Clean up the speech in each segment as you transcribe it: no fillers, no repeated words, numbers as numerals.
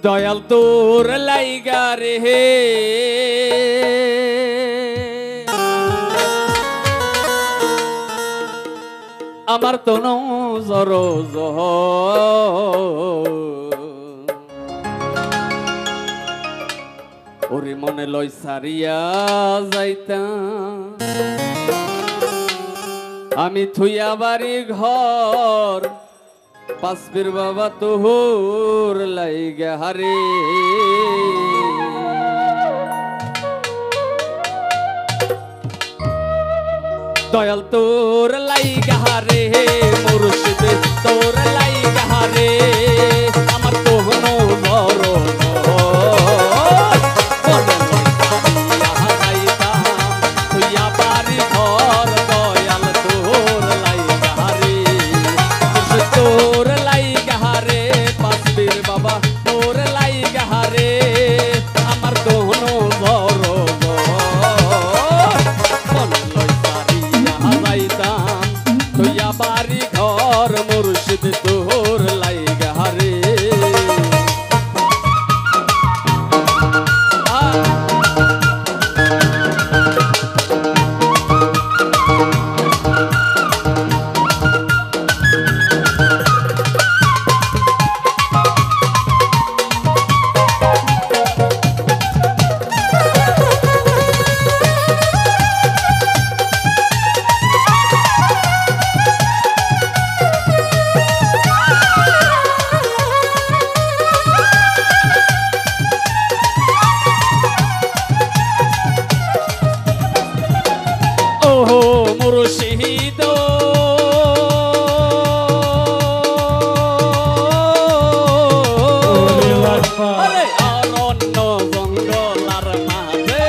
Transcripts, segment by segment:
দয়াল তোর লাইগা রে আমার তো নজর ওরে মনে লয় সারিয়া যাইতাম আমি থুইয়া বাড়ি ঘর পাসবির বাবা তোর লাইগা হারে দয়াল তোর লাইগা হারে মুর্শিদ তোর লাইগা হারে আমার তো নজর বাড়ি ঘর মুর্শিদ তোর লাইগা হারে মুর্শিদ আরে অরণ্য জঙ্গলার মাঝে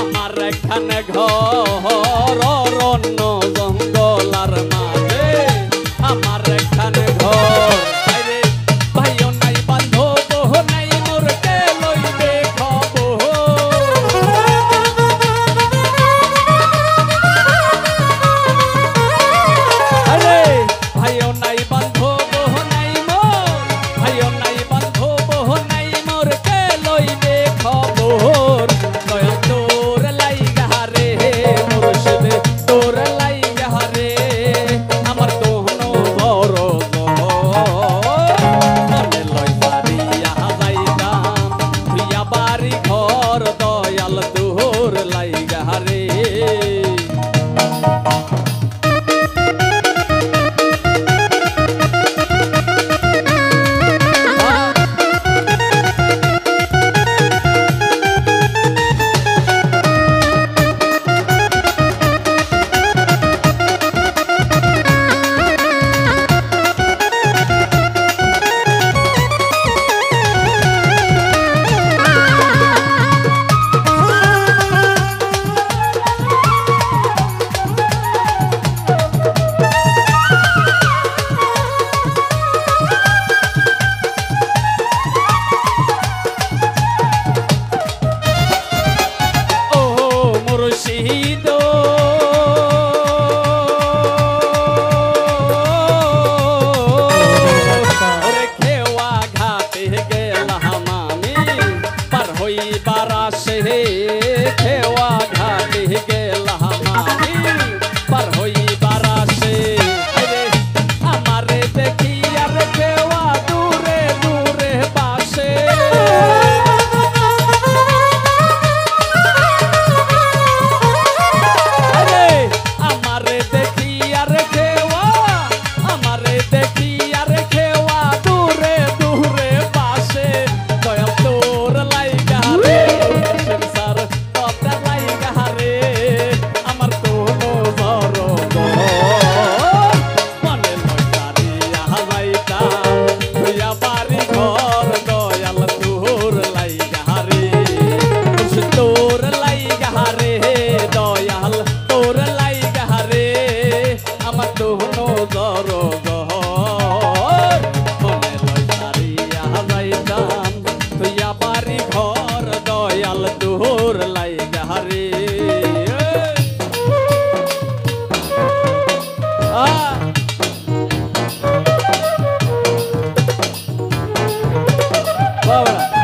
আমার এখানে ঘর অরণ্য জঙ্গলার মাঝে আমার এখানে ঘর ভাইও নাই বান্ধব নাই মোরকে লইবে খবর দয়াল তোর লাইগা রে বাবা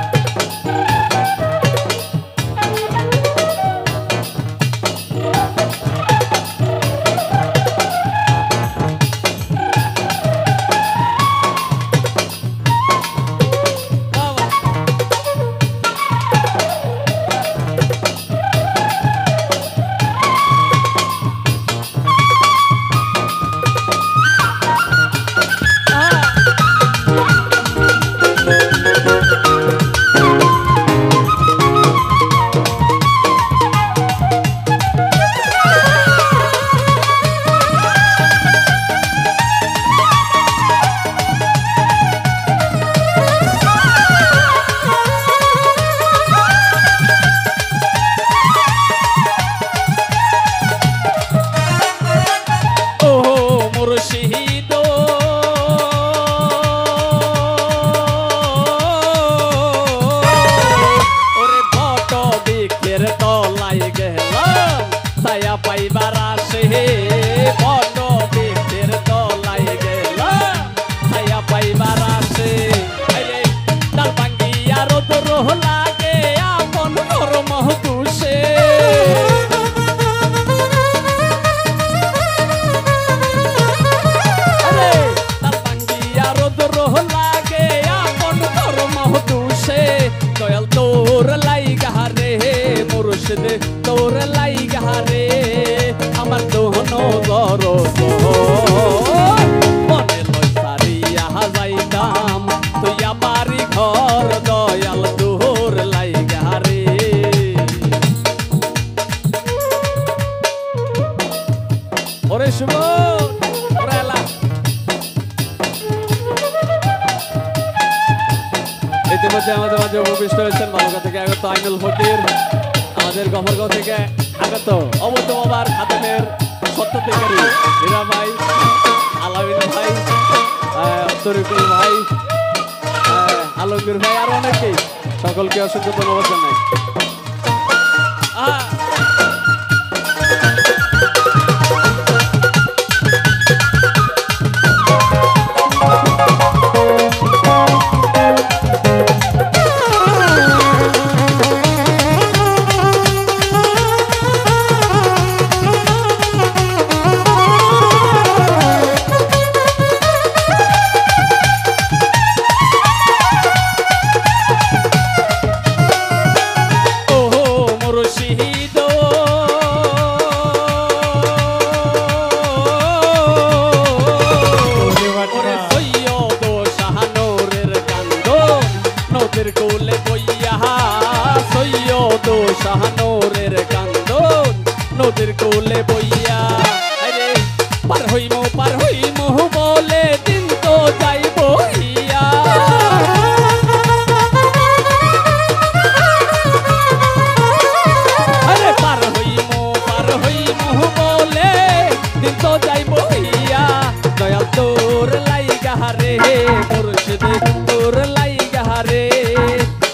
পাইবার আসে বট বৃক্ষের তলায় গেলাম ছায়া পাইবার আসে ডাল ভাঙ্গিয়া রোদ লাগে আপন গরম দুষে ডাল ভাঙ্গিয়া রোদ লাগে আপন গরম দুষে দয়াল তোর লাইগা রে মুর্শিদ তোর লাইগা রে আমার দোহনো দরদ মনে লই সারিয়া যাইতাম তুই আমারি ঘর দয়াল তোর লাইগা রে ওরে শুভ ওরে এলা ইতিমধ্যে আমাদের মাঝে উপবিষ্ট হয়েছেন বালুকা থেকে আগত আইনুল ফকির আমাদের গফরগাঁও থেকে আগত অবৈধ বাবার খাদেমের সত্যিকারী হীরা ভাই আলামিন ভাই তরিকুল ভাই আলমগীর ভাই আর অনেকেই সকলকে অসংখ্য ধন্যবাদ জানাই কোলে বইয়া সৈয়দ শাহনূরের কান্দন নদীর কোলে বইয়া আরে পার হইমু বলে দিন তো যাই বইয়া আরে পার হইমু বলে দিন তো যাই বইয়া দয়াল তোর লাইগা রে মুর্শিদ তোর লাইগা রে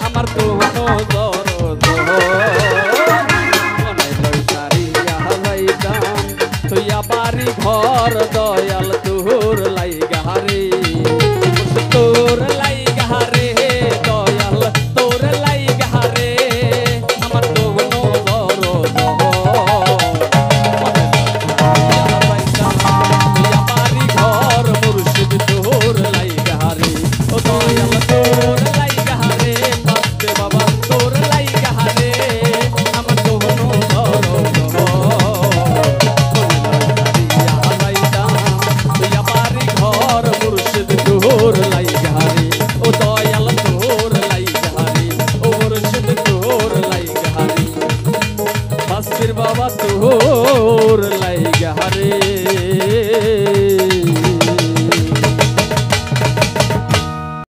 আমার তো দরদ